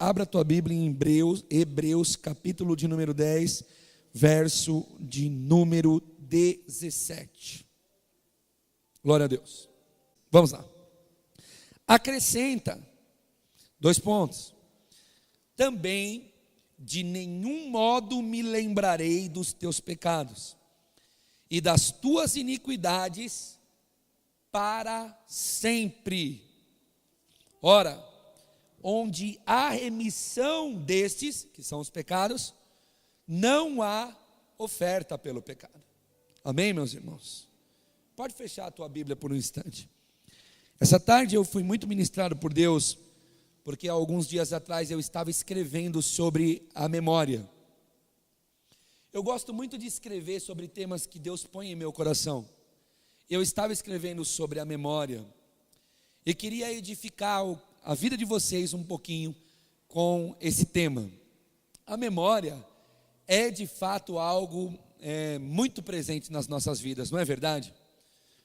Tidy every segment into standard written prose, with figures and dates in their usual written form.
Abra a tua Bíblia em Hebreus capítulo de número 10, verso de número 17. Glória a Deus. Vamos lá. Acrescenta, 2 pontos. Também de nenhum modo me lembrarei dos teus pecados e das tuas iniquidades para sempre. Ora, onde há remissão destes, que são os pecados, não há oferta pelo pecado. Amém, meus irmãos? Pode fechar a tua Bíblia por um instante. Essa tarde eu fui muito ministrado por Deus, porque há alguns dias atrás eu estava escrevendo sobre a memória. Eu gosto muito de escrever sobre temas que Deus põe em meu coração. Eu estava escrevendo sobre a memória e queria edificar a vida de vocês um pouquinho com esse tema. A memória é de fato algo muito presente nas nossas vidas, não é verdade?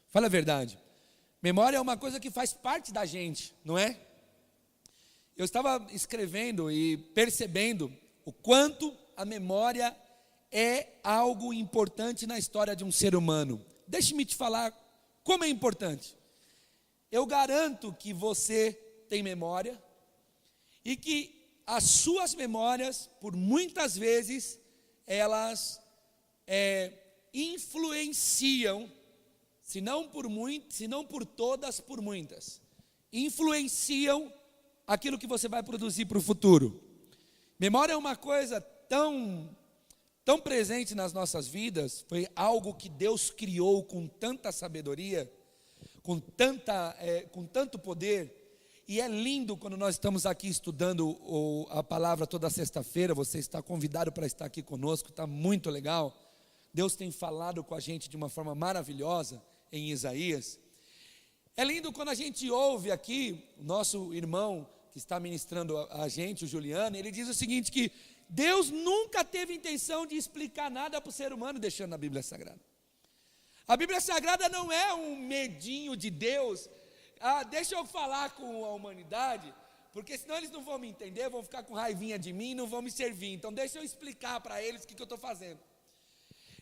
Fala a verdade. Memória é uma coisa que faz parte da gente, não é? Eu estava escrevendo e percebendo o quanto a memória é algo importante na história de um ser humano. Deixe-me te falar como é importante. Eu garanto que você tem memória e que as suas memórias, por muitas vezes, elas influenciam, se não por todas, por muitas, influenciam aquilo que você vai produzir para o futuro. Memória é uma coisa tão presente nas nossas vidas, foi algo que Deus criou com tanta sabedoria, com tanto poder. E é lindo quando nós estamos aqui estudando a palavra toda sexta-feira. Você está convidado para estar aqui conosco, está muito legal. Deus tem falado com a gente de uma forma maravilhosa em Isaías. É lindo quando a gente ouve aqui o nosso irmão que está ministrando a gente, o Juliano. Ele diz o seguinte, que Deus nunca teve intenção de explicar nada para o ser humano deixando a Bíblia Sagrada. A Bíblia Sagrada não é um medinho de Deus. Deixa eu falar com a humanidade, porque senão eles não vão me entender, vão ficar com raivinha de mim e não vão me servir. Então deixa eu explicar para eles o que eu estou fazendo.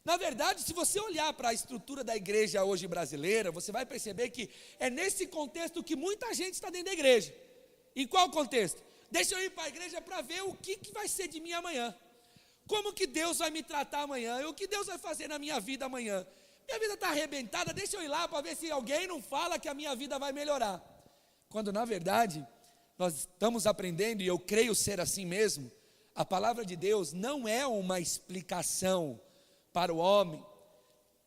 Na verdade, se você olhar para a estrutura da igreja hoje brasileira, você vai perceber que é nesse contexto que muita gente está dentro da igreja. Em qual contexto? Deixa eu ir para a igreja para ver o que vai ser de mim amanhã. Como que Deus vai me tratar amanhã? O que Deus vai fazer na minha vida amanhã? Minha vida está arrebentada, deixa eu ir lá para ver se alguém não fala que a minha vida vai melhorar. Quando na verdade, nós estamos aprendendo, e eu creio ser assim mesmo, a palavra de Deus não é uma explicação para o homem.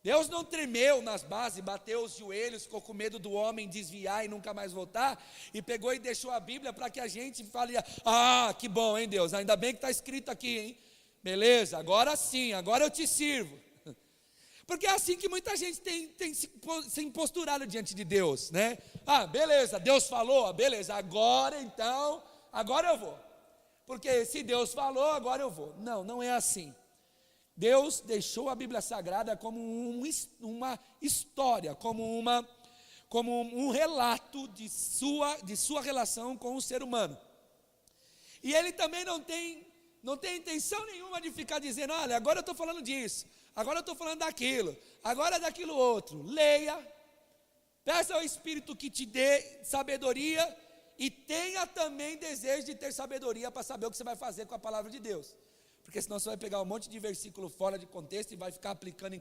Deus não tremeu nas bases, bateu os joelhos, ficou com medo do homem desviar e nunca mais voltar, e pegou e deixou a Bíblia para que a gente fale, que bom, hein Deus, ainda bem que está escrito aqui, hein? Beleza, agora sim, agora eu te sirvo. Porque é assim que muita gente tem se imposturado diante de Deus, né? Beleza, Deus falou, beleza, agora então, agora eu vou. Porque se Deus falou, agora eu vou. Não, não é assim. Deus deixou a Bíblia Sagrada como uma história, como um relato de sua relação com o ser humano. E Ele também não tem intenção nenhuma de ficar dizendo, olha, agora eu estou falando disso, agora eu estou falando daquilo, agora é daquilo outro. Leia, peça ao Espírito que te dê sabedoria e tenha também desejo de ter sabedoria para saber o que você vai fazer com a palavra de Deus. Porque senão você vai pegar um monte de versículo fora de contexto e vai ficar aplicando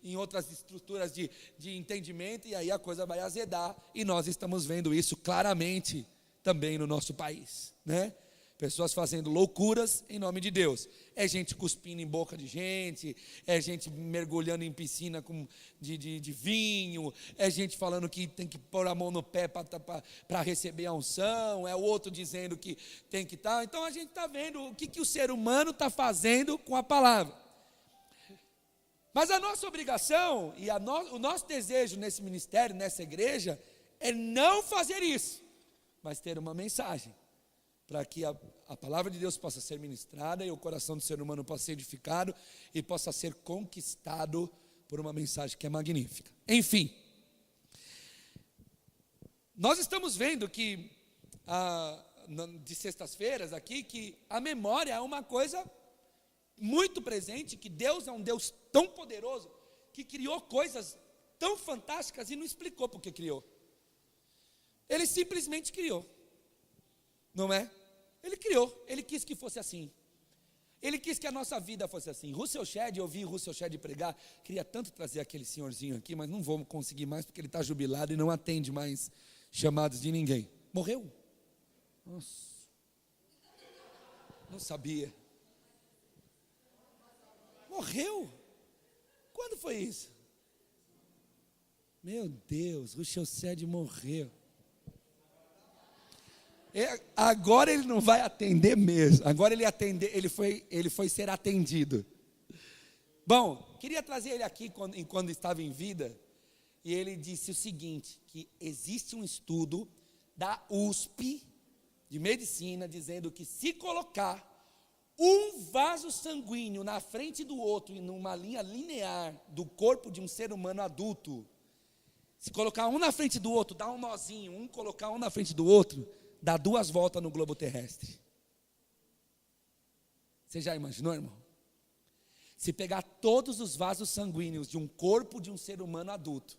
em outras estruturas de entendimento, e aí a coisa vai azedar, e nós estamos vendo isso claramente também no nosso país, né? Pessoas fazendo loucuras em nome de Deus. É gente cuspindo em boca de gente, é gente mergulhando em piscina de vinho, é gente falando que tem que pôr a mão no pé para receber a unção, é o outro dizendo que tem que estar. Então a gente está vendo o que o ser humano está fazendo com a palavra. Mas a nossa obrigação e o nosso desejo nesse ministério, nessa igreja, é não fazer isso, mas ter uma mensagem, para que a palavra de Deus possa ser ministrada e o coração do ser humano possa ser edificado e possa ser conquistado por uma mensagem que é magnífica. Enfim, nós estamos vendo que de sextas-feiras aqui, que a memória é uma coisa muito presente, que Deus é um Deus tão poderoso, que criou coisas tão fantásticas e não explicou por que criou. Ele simplesmente criou, não é? Ele criou, ele quis que fosse assim. Ele quis que a nossa vida fosse assim. Russell Shedd, eu ouvi Russell Shedd pregar, queria tanto trazer aquele senhorzinho aqui, mas não vou conseguir mais, porque ele está jubilado e não atende mais chamados de ninguém. Morreu? Nossa, não sabia. Morreu? Quando foi isso? Meu Deus, Russell Shedd morreu. Agora ele não vai atender mesmo. Agora ele foi ser atendido. Bom, queria trazer ele aqui quando estava em vida. E ele disse o seguinte: que existe um estudo da USP de medicina dizendo que se colocar um vaso sanguíneo na frente do outro, em uma linha linear do corpo de um ser humano adulto, se colocar um na frente do outro, dá um nozinho, colocar um na frente do outro, dá 2 voltas no globo terrestre. Você já imaginou, irmão? Se pegar todos os vasos sanguíneos de um corpo de um ser humano adulto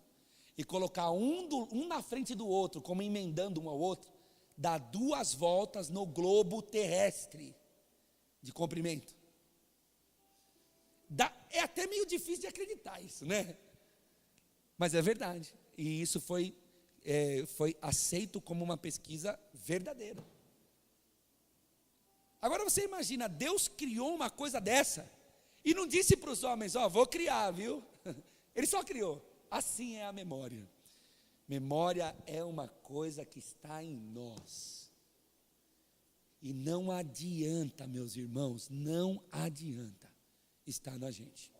e colocar um na frente do outro, como emendando um ao outro, dá 2 voltas no globo terrestre de comprimento. É até meio difícil de acreditar isso, né? Mas é verdade. E isso foi aceito como uma pesquisa verdadeira. Agora você imagina, Deus criou uma coisa dessa e não disse para os homens: vou criar, viu? Ele só criou. Assim é a memória. Memória é uma coisa que está em nós. E não adianta, meus irmãos, não adianta estar na gente.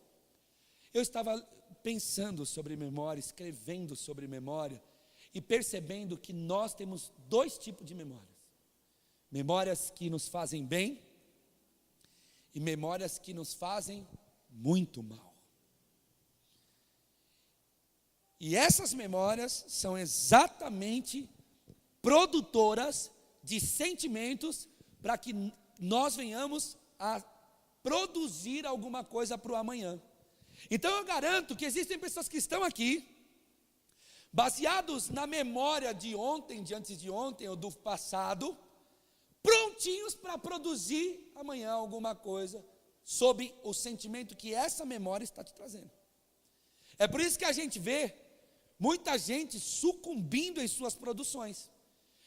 Eu estava pensando sobre memória, escrevendo sobre memória, e percebendo que nós temos 2 tipos de memórias. Memórias que nos fazem bem e memórias que nos fazem muito mal. E essas memórias são exatamente produtoras de sentimentos para que nós venhamos a produzir alguma coisa para o amanhã. Então eu garanto que existem pessoas que estão aqui, baseados na memória de ontem, de antes de ontem ou do passado, prontinhos para produzir amanhã alguma coisa, sob o sentimento que essa memória está te trazendo. É por isso que a gente vê muita gente sucumbindo em suas produções,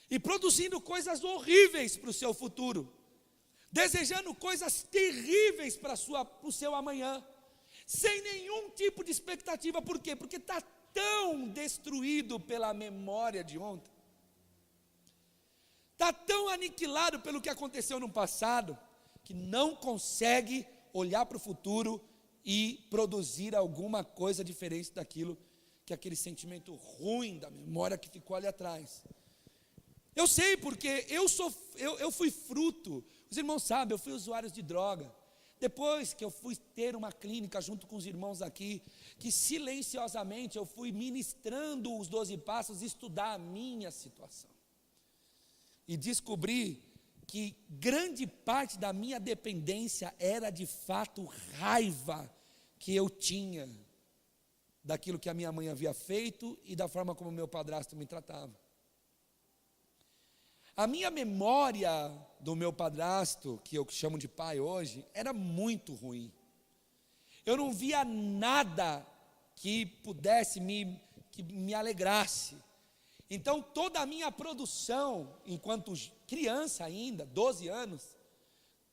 e produzindo coisas horríveis para o seu futuro, desejando coisas terríveis para o seu amanhã, sem nenhum tipo de expectativa. Por quê? Porque está tão destruído pela memória de ontem, está tão aniquilado pelo que aconteceu no passado, que não consegue olhar para o futuro e produzir alguma coisa diferente daquilo, que é aquele sentimento ruim da memória que ficou ali atrás. Eu sei, porque eu fui fruto, os irmãos sabem, eu fui usuário de droga. Depois que eu fui ter uma clínica junto com os irmãos aqui, que silenciosamente eu fui ministrando os 12 passos, estudar a minha situação. E descobri que grande parte da minha dependência era de fato raiva que eu tinha daquilo que a minha mãe havia feito e da forma como meu padrasto me tratava. A minha memória do meu padrasto, que eu chamo de pai hoje, era muito ruim. Eu não via nada que pudesse que me alegrasse. Então toda a minha produção, enquanto criança ainda, 12 anos,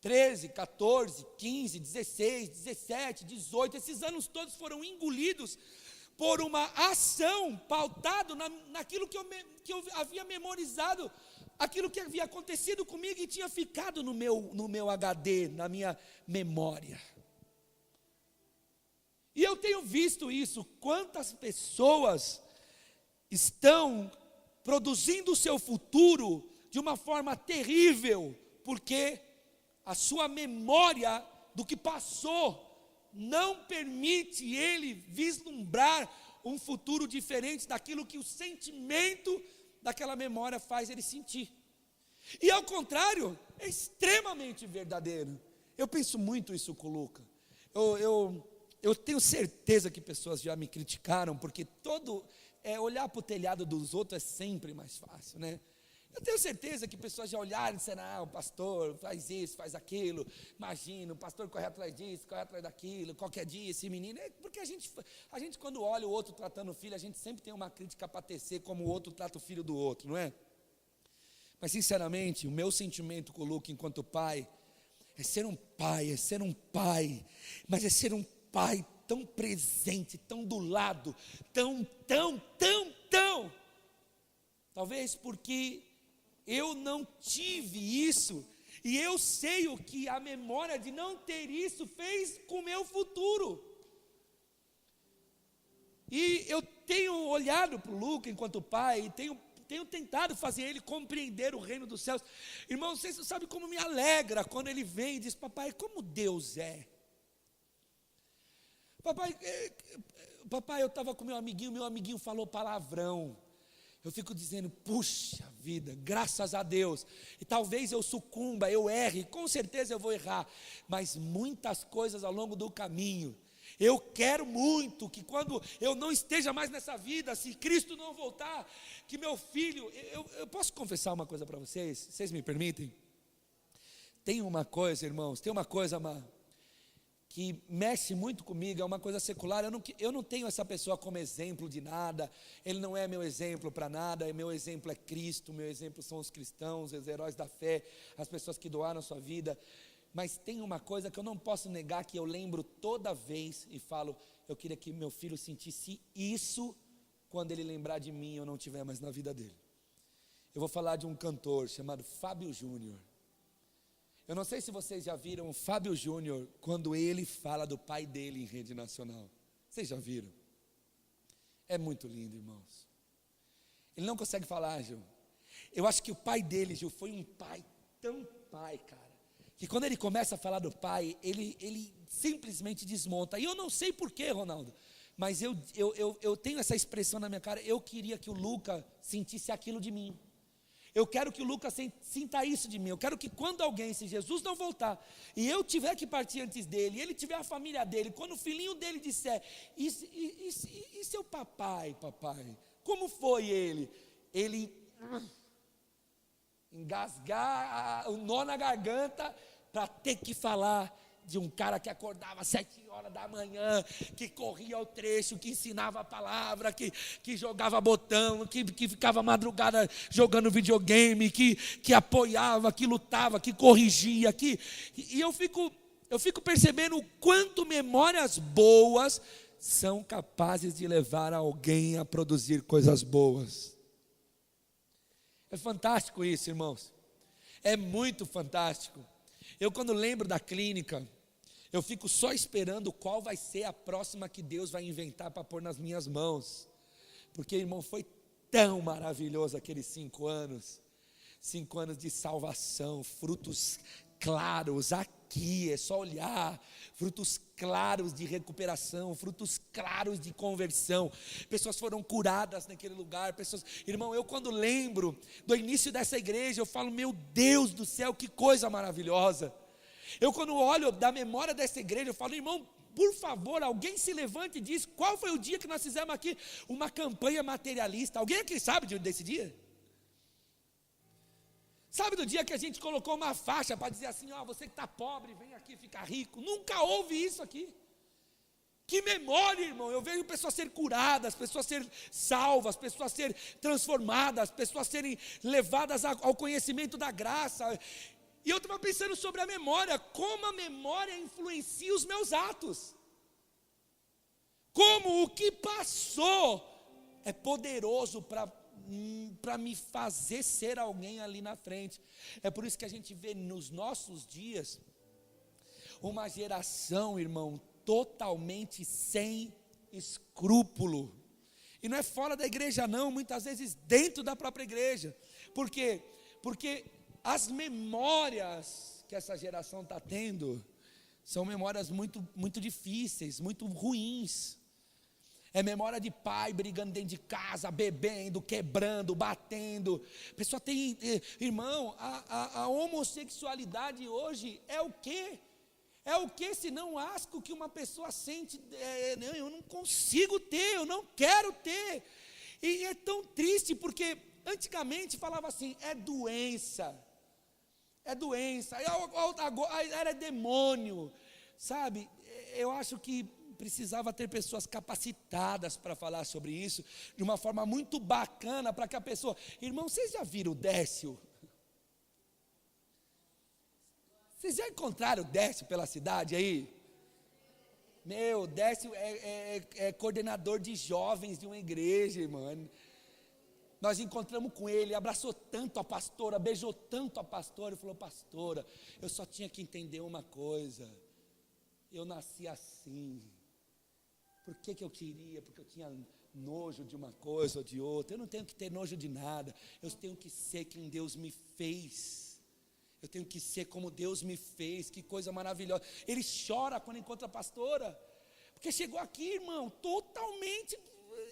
13, 14, 15, 16, 17, 18, esses anos todos foram engolidos por uma ação pautada naquilo que eu havia memorizado, aquilo que havia acontecido comigo e tinha ficado no meu HD, na minha memória. E eu tenho visto isso, quantas pessoas estão produzindo o seu futuro de uma forma terrível, porque a sua memória do que passou não permite ele vislumbrar um futuro diferente daquilo que o sentimento daquela memória faz ele sentir. E ao contrário, é extremamente verdadeiro. Eu penso muito isso com o Luca. Eu tenho certeza que pessoas já me criticaram, porque olhar para o telhado dos outros é sempre mais fácil, né? Eu tenho certeza que pessoas já olharam e disseram, o pastor faz isso, faz aquilo, imagina, o pastor corre atrás disso, corre atrás daquilo, qualquer dia esse menino, porque a gente quando olha o outro tratando o filho, a gente sempre tem uma crítica para tecer como o outro trata o filho do outro, não é? Mas sinceramente, o meu sentimento com o Luca enquanto pai, é ser um pai, mas é ser um pai tão presente, tão do lado, tão, talvez porque eu não tive isso, e eu sei o que a memória de não ter isso fez com o meu futuro. E eu tenho olhado para o Luca enquanto pai, e tenho tentado fazer ele compreender o reino dos céus. Irmão, vocês não sabem como me alegra quando ele vem e diz, papai, como Deus é. Papai, eu estava com meu amiguinho falou palavrão. Eu fico dizendo, puxa vida, graças a Deus. E talvez eu sucumba, eu erre, com certeza eu vou errar. Mas muitas coisas ao longo do caminho. Eu quero muito que quando eu não esteja mais nessa vida, se Cristo não voltar, que meu filho... Eu posso confessar uma coisa para vocês? Vocês me permitem? Tem uma coisa, irmãos, que mexe muito comigo, é uma coisa secular. Eu não tenho essa pessoa como exemplo de nada, ele não é meu exemplo para nada, meu exemplo é Cristo, meu exemplo são os cristãos, os heróis da fé, as pessoas que doaram a sua vida. Mas tem uma coisa que eu não posso negar, que eu lembro toda vez e falo, eu queria que meu filho sentisse isso quando ele lembrar de mim e eu não estiver mais na vida dele. Eu vou falar de um cantor chamado Fábio Júnior. Eu não sei se vocês já viram o Fábio Júnior quando ele fala do pai dele em rede nacional. Vocês já viram? É muito lindo, irmãos. Ele não consegue falar, Gil. Eu acho que o pai dele, Gil, foi um pai tão pai, cara, que quando ele começa a falar do pai, ele simplesmente desmonta. E eu não sei porquê, Ronaldo, mas eu tenho essa expressão na minha cara. Eu queria que o Luca sentisse aquilo de mim. Eu quero que o Lucas sinta isso de mim. Eu quero que quando alguém, se Jesus não voltar, e eu tiver que partir antes dele, e ele tiver a família dele, quando o filhinho dele disser, e seu papai, como foi ele? Ele engasgar o nó na garganta para ter que falar de um cara que acordava às 7 horas da manhã, que corria ao trecho, que ensinava a palavra, que jogava botão, que ficava madrugada jogando videogame, que apoiava, que lutava, que corrigia, e eu fico percebendo o quanto memórias boas são capazes de levar alguém a produzir coisas boas. É fantástico isso, irmãos. É muito fantástico. Eu, quando lembro da clínica, eu fico só esperando qual vai ser a próxima que Deus vai inventar para pôr nas minhas mãos. Porque, irmão, foi tão maravilhoso aqueles 5 anos. 5 anos de salvação, frutos claros aqui, é só olhar. Frutos claros de recuperação, frutos claros de conversão. Pessoas foram curadas naquele lugar. Irmão, eu quando lembro do início dessa igreja, eu falo, meu Deus do céu, que coisa maravilhosa. Eu quando olho da memória dessa igreja, eu falo, irmão, por favor, alguém se levante e diz, qual foi o dia que nós fizemos aqui uma campanha materialista? Alguém aqui sabe desse dia? Sabe do dia que a gente colocou uma faixa para dizer assim, você que está pobre, vem aqui ficar rico? Nunca houve isso aqui. Que memória, irmão. Eu vejo pessoas serem curadas, pessoas serem salvas, pessoas serem transformadas, pessoas serem levadas ao conhecimento da graça. E eu estava pensando sobre a memória, como a memória influencia os meus atos. Como o que passou é poderoso para me fazer ser alguém ali na frente. É por isso que a gente vê nos nossos dias uma geração, irmão, totalmente sem escrúpulo. E não é fora da igreja não, muitas vezes dentro da própria igreja. Por quê? Porque as memórias que essa geração está tendo são memórias muito, muito difíceis, muito ruins. É memória de pai brigando dentro de casa, bebendo, quebrando, batendo. A pessoa tem, irmão, a homossexualidade hoje é o quê? É o que senão asco que uma pessoa sente, não, eu não consigo ter, eu não quero ter. E é tão triste, porque antigamente falava assim, é doença, agora era demônio, sabe? Eu acho que precisava ter pessoas capacitadas para falar sobre isso, de uma forma muito bacana, para que a pessoa... Irmão, vocês já viram o Décio? Vocês já encontraram o Décio pela cidade aí? Meu, Décio é coordenador de jovens de uma igreja, irmão. Nós encontramos com ele, abraçou tanto a pastora, beijou tanto a pastora, e falou, pastora, eu só tinha que entender uma coisa, eu nasci assim. Por que eu queria? Porque eu tinha nojo de uma coisa ou de outra. Eu não tenho que ter nojo de nada, eu tenho que ser quem Deus me fez. Eu tenho que ser como Deus me fez, que coisa maravilhosa. Ele chora quando encontra a pastora, porque chegou aqui, irmão, totalmente,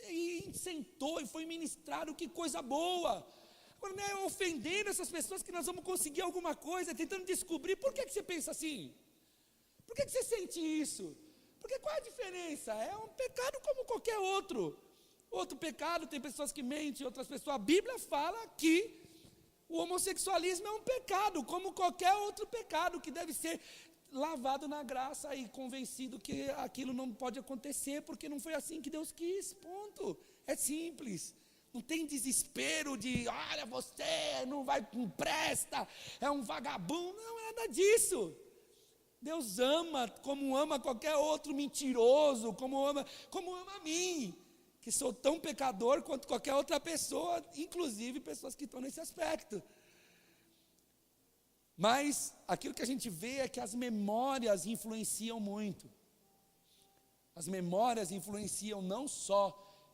e sentou e foi ministrado, que coisa boa. Agora não é ofendendo essas pessoas que nós vamos conseguir alguma coisa, tentando descobrir, por que você pensa assim? Por que você sente isso? Porque qual é a diferença? É um pecado como qualquer outro. Outro pecado, tem pessoas que mentem, outras pessoas. A Bíblia fala que o homossexualismo é um pecado, como qualquer outro pecado, que deve ser lavado na graça e convencido que aquilo não pode acontecer, porque não foi assim que Deus quis, ponto. É simples. Não tem desespero de, olha, você não presta, é um vagabundo, não é nada disso. Deus ama como ama qualquer outro mentiroso, como ama a mim, que sou tão pecador quanto qualquer outra pessoa, inclusive pessoas que estão nesse aspecto. Mas aquilo que a gente vê é que as memórias influenciam muito. As memórias influenciam não só...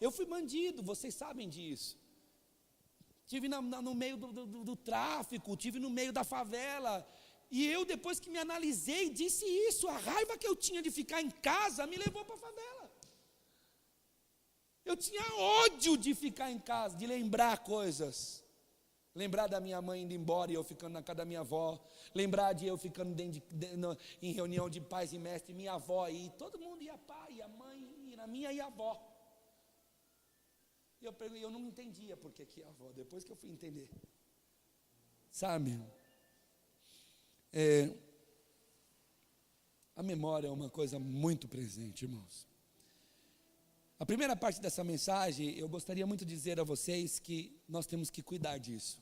Eu fui bandido, vocês sabem disso. Estive no meio do tráfico, estive no meio da favela. E eu, depois que me analisei, disse isso. A raiva que eu tinha de ficar em casa me levou para a favela. Eu tinha ódio de ficar em casa, de lembrar coisas. Lembrar da minha mãe indo embora e eu ficando na casa da minha avó. Lembrar de eu ficando em reunião de pais e mestres, minha avó aí. Todo mundo ia pai, ia mãe, e na minha ia a avó. E eu não entendia por que ia a avó, depois que eu fui entender. Sabe? A memória é uma coisa muito presente, irmãos. A primeira parte dessa mensagem, eu gostaria muito de dizer a vocês que nós temos que cuidar disso.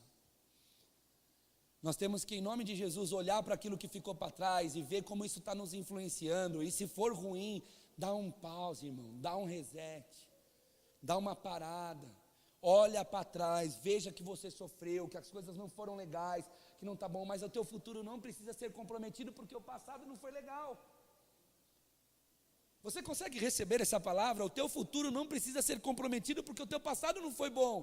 Nós temos que, em nome de Jesus, olhar para aquilo que ficou para trás e ver como isso está nos influenciando. E se for ruim, dá um pause, irmão, dá um reset, dá uma parada. Olha para trás, veja que você sofreu, que as coisas não foram legais, que não está bom, mas o teu futuro não precisa ser comprometido porque o passado não foi legal. Você consegue receber essa palavra? O teu futuro não precisa ser comprometido porque o teu passado não foi bom.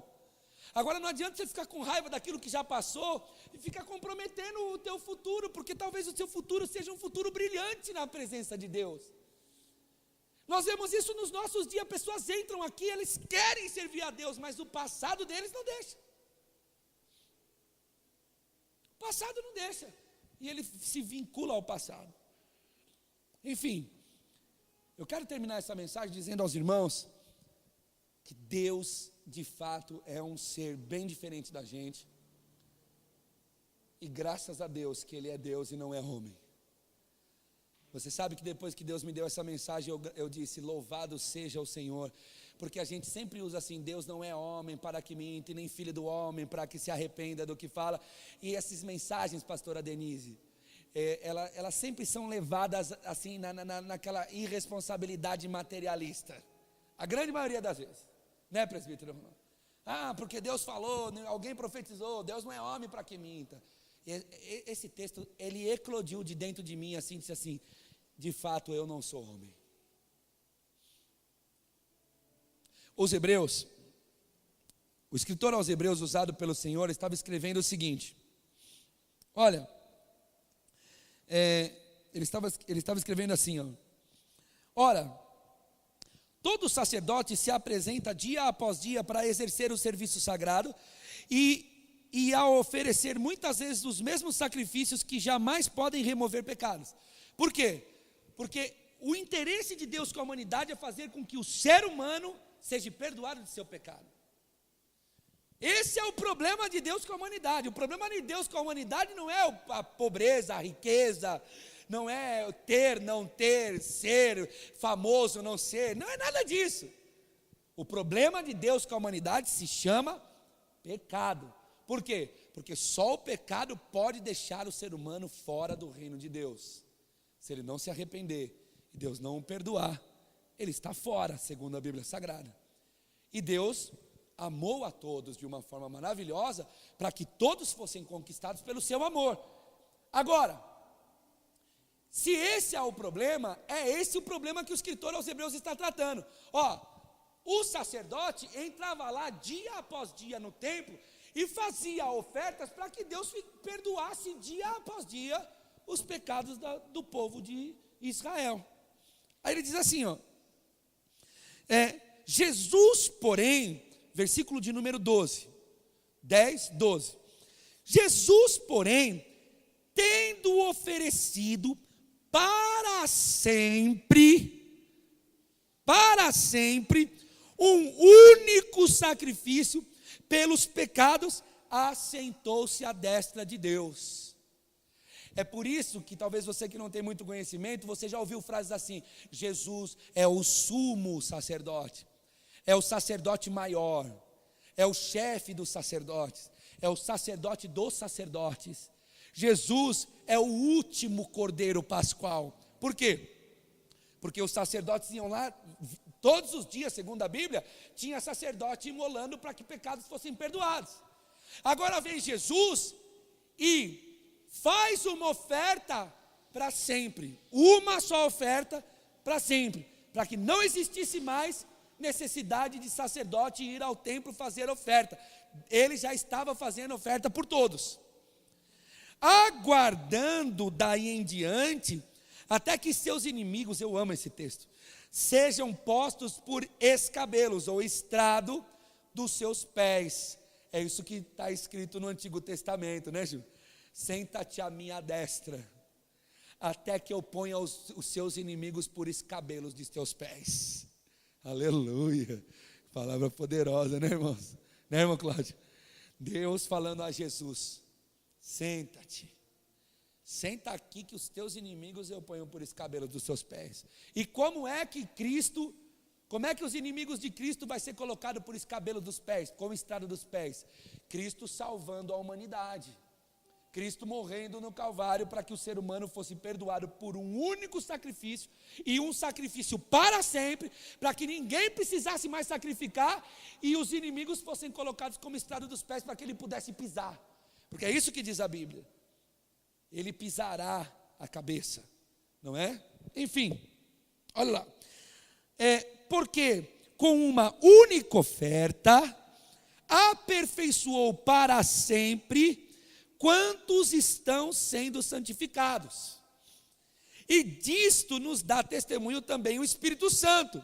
Agora não adianta você ficar com raiva daquilo que já passou e ficar comprometendo o teu futuro, porque talvez o seu futuro seja um futuro brilhante na presença de Deus. Nós vemos isso nos nossos dias, pessoas entram aqui, eles querem servir a Deus, mas o passado deles não deixa. O passado não deixa, e ele se vincula ao passado. Enfim, eu quero terminar essa mensagem dizendo aos irmãos que Deus, de fato, é um ser bem diferente da gente, e graças a Deus que Ele é Deus e não é homem. Você sabe que depois que Deus me deu essa mensagem, eu disse, louvado seja o Senhor, porque a gente sempre usa assim, Deus não é homem para que minta, nem filho do homem para que se arrependa do que fala, e essas mensagens, pastora Denise, elas sempre são levadas assim, naquela irresponsabilidade materialista, a grande maioria das vezes, né, presbítero? Porque Deus falou, alguém profetizou, Deus não é homem para que minta. Esse texto, ele eclodiu de dentro de mim, assim, disse assim, de fato eu não sou homem. Os Hebreus, o escritor aos Hebreus usado pelo Senhor estava escrevendo o seguinte, olha, ele estava escrevendo assim, ora, todo sacerdote se apresenta dia após dia para exercer o serviço sagrado e a oferecer muitas vezes os mesmos sacrifícios que jamais podem remover pecados. Por quê? Porque o interesse de Deus com a humanidade é fazer com que o ser humano seja perdoado de seu pecado. Esse é o problema de Deus com a humanidade. O problema de Deus com a humanidade não é a pobreza, a riqueza, não é ter, não ter, ser famoso, não ser, não é nada disso. O problema de Deus com a humanidade se chama pecado. Por quê? Porque só o pecado pode deixar o ser humano fora do reino de Deus. Se ele não se arrepender e Deus não o perdoar, ele está fora, segundo a Bíblia Sagrada. E Deus amou a todos de uma forma maravilhosa, para que todos fossem conquistados pelo seu amor. Agora, se esse é o problema, é esse o problema que o escritor aos Hebreus está tratando. O sacerdote entrava lá dia após dia no templo e fazia ofertas para que Deus perdoasse dia após dia os pecados do povo de Israel. Aí ele diz assim, Jesus, porém, versículo de número 12, 10, 12. Jesus, porém, tendo oferecido para sempre, um único sacrifício pelos pecados, assentou-se à destra de Deus. É por isso que talvez você que não tem muito conhecimento, você já ouviu frases assim: Jesus é o sumo sacerdote, é o sacerdote maior, é o chefe dos sacerdotes, é o sacerdote dos sacerdotes. Jesus é o último cordeiro pascual. Por quê? Porque os sacerdotes iam lá todos os dias, segundo a Bíblia, tinha sacerdote imolando para que pecados fossem perdoados. Agora vem Jesus e faz uma oferta para sempre, uma só oferta para sempre, para que não existisse mais necessidade de sacerdote ir ao templo fazer oferta. Ele já estava fazendo oferta por todos, aguardando daí em diante até que seus inimigos, eu amo esse texto, sejam postos por escabelos ou estrado dos seus pés. É isso que está escrito no Antigo Testamento, né, Gil? Senta-te à minha destra, até que eu ponha os seus inimigos por escabelos de teus pés. Aleluia, palavra poderosa, né, irmãos? Né, irmão Cláudio? Deus falando a Jesus: senta-te, senta aqui que os teus inimigos eu ponho por escabelos dos seus pés. E como é que os inimigos de Cristo vai ser colocado por escabelo dos pés, como estrado dos pés? Cristo salvando a humanidade, Cristo morrendo no Calvário para que o ser humano fosse perdoado por um único sacrifício, e um sacrifício para sempre, para que ninguém precisasse mais sacrificar, e os inimigos fossem colocados como estrado dos pés para que ele pudesse pisar, porque é isso que diz a Bíblia, ele pisará a cabeça, não é? Enfim, olha lá, porque com uma única oferta, aperfeiçoou para sempre quantos estão sendo santificados. E disto nos dá testemunho também o Espírito Santo.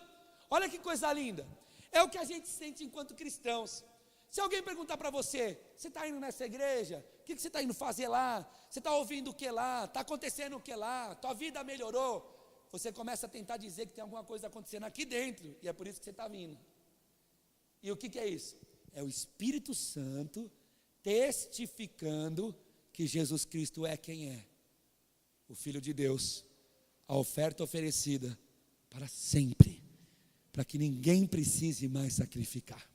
Olha que coisa linda. É o que a gente sente enquanto cristãos. Se alguém perguntar para você: você está indo nessa igreja? O que você está indo fazer lá? Você está ouvindo o que lá? Está acontecendo o que lá? Tua vida melhorou? Você começa a tentar dizer que tem alguma coisa acontecendo aqui dentro, e é por isso que você está vindo. E o que é isso? É o Espírito Santo testificando que Jesus Cristo é quem é, o Filho de Deus, a oferta oferecida para sempre, para que ninguém precise mais sacrificar.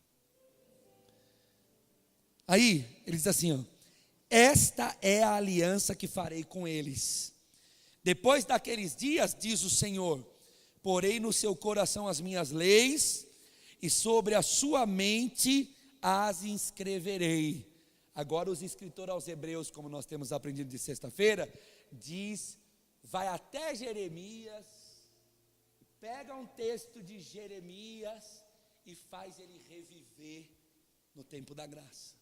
Aí, ele diz assim, esta é a aliança que farei com eles. Depois daqueles dias, diz o Senhor, porei no seu coração as minhas leis, e sobre a sua mente as inscreverei. Agora os escritores aos Hebreus, como nós temos aprendido de sexta-feira, vai até Jeremias, pega um texto de Jeremias e faz ele reviver no tempo da graça.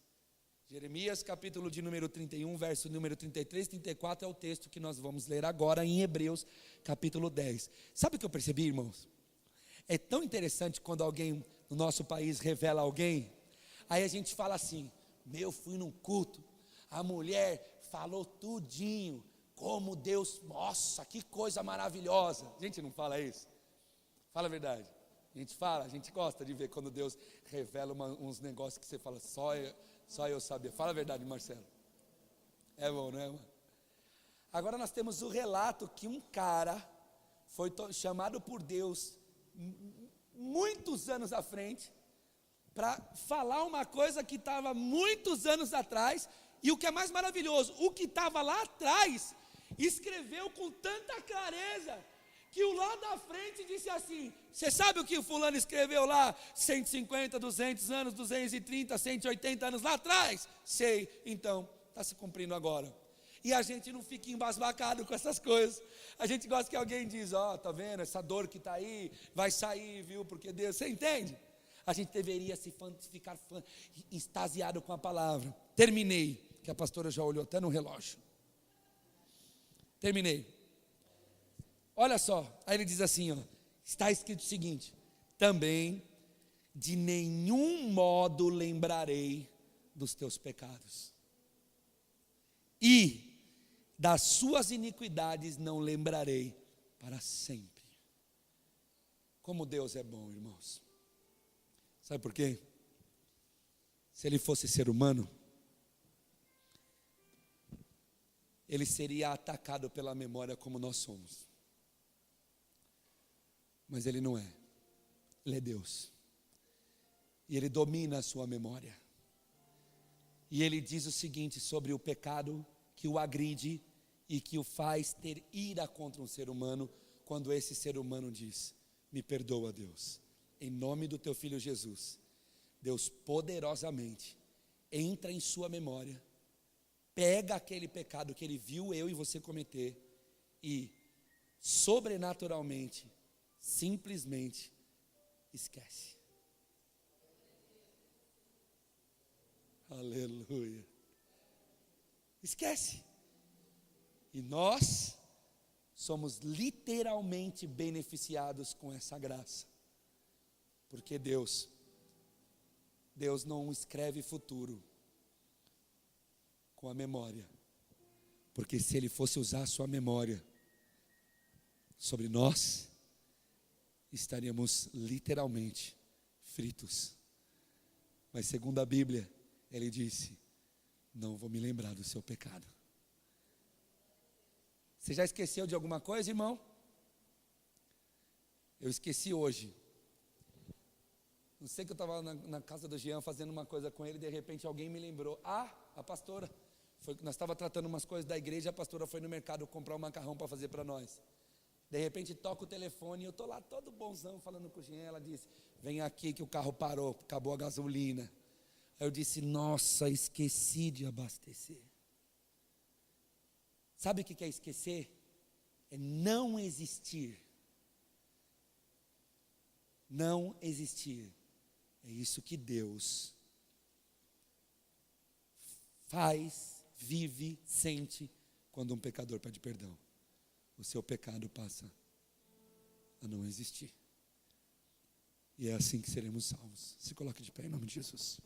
Jeremias capítulo de número 31, verso número 33, 34 é o texto que nós vamos ler agora em Hebreus capítulo 10. Sabe o que eu percebi, irmãos? É tão interessante quando alguém no nosso país revela alguém, aí a gente fala assim: meu, fui num culto, a mulher falou tudinho, como Deus, nossa, que coisa maravilhosa. A gente não fala isso? Fala a verdade. A gente fala, a gente gosta de ver quando Deus revela uns negócios que você fala, só eu sabia. Fala a verdade, Marcelo. É bom, não é, mano? Agora nós temos o relato que um cara foi chamado por Deus muitos anos à frente para falar uma coisa que estava muitos anos atrás, e o que é mais maravilhoso, o que estava lá atrás escreveu com tanta clareza que o lá da frente disse assim: você sabe o que o fulano escreveu lá 150, 200 anos, 230, 180 anos lá atrás? Sei. Então está se cumprindo agora. E a gente não fica embasbacado com essas coisas. A gente gosta que alguém diz: ó, tá vendo, essa dor que está aí, vai sair, viu, porque Deus, você entende? A gente deveria ficar extasiado com a palavra. Terminei, que a pastora já olhou até no relógio. Terminei. Olha só, aí ele diz assim, ó, está escrito o seguinte: também de nenhum modo lembrarei dos teus pecados, e das suas iniquidades não lembrarei para sempre. Como Deus é bom, irmãos. Sabe por quê? Se ele fosse ser humano, ele seria atacado pela memória como nós somos. Mas ele não é. Ele é Deus. E ele domina a sua memória. E ele diz o seguinte sobre o pecado que o agride e que o faz ter ira contra um ser humano, quando esse ser humano diz: me perdoa, Deus, em nome do teu filho Jesus. Deus poderosamente entra em sua memória, pega aquele pecado que ele viu eu e você cometer e sobrenaturalmente, simplesmente esquece. Aleluia. Esquece. E nós somos literalmente beneficiados com essa graça. Porque Deus não escreve futuro com a memória. Porque se Ele fosse usar a sua memória sobre nós, estaríamos literalmente fritos. Mas segundo a Bíblia, Ele disse: não vou me lembrar do seu pecado. Você já esqueceu de alguma coisa, irmão? Eu esqueci hoje. Não sei que eu estava na casa do Jean fazendo uma coisa com ele, de repente alguém me lembrou. Ah, a pastora. Nós estávamos tratando umas coisas da igreja, a pastora foi no mercado comprar um macarrão para fazer para nós. De repente toca o telefone e eu estou lá todo bonzão falando com o Jean. Ela disse: vem aqui que o carro parou, acabou a gasolina. Aí eu disse: nossa, esqueci de abastecer. Sabe o que é esquecer? É não existir. Não existir. É isso que Deus faz, vive, sente quando um pecador pede perdão. O seu pecado passa a não existir. E é assim que seremos salvos. Se coloque de pé em nome de Jesus.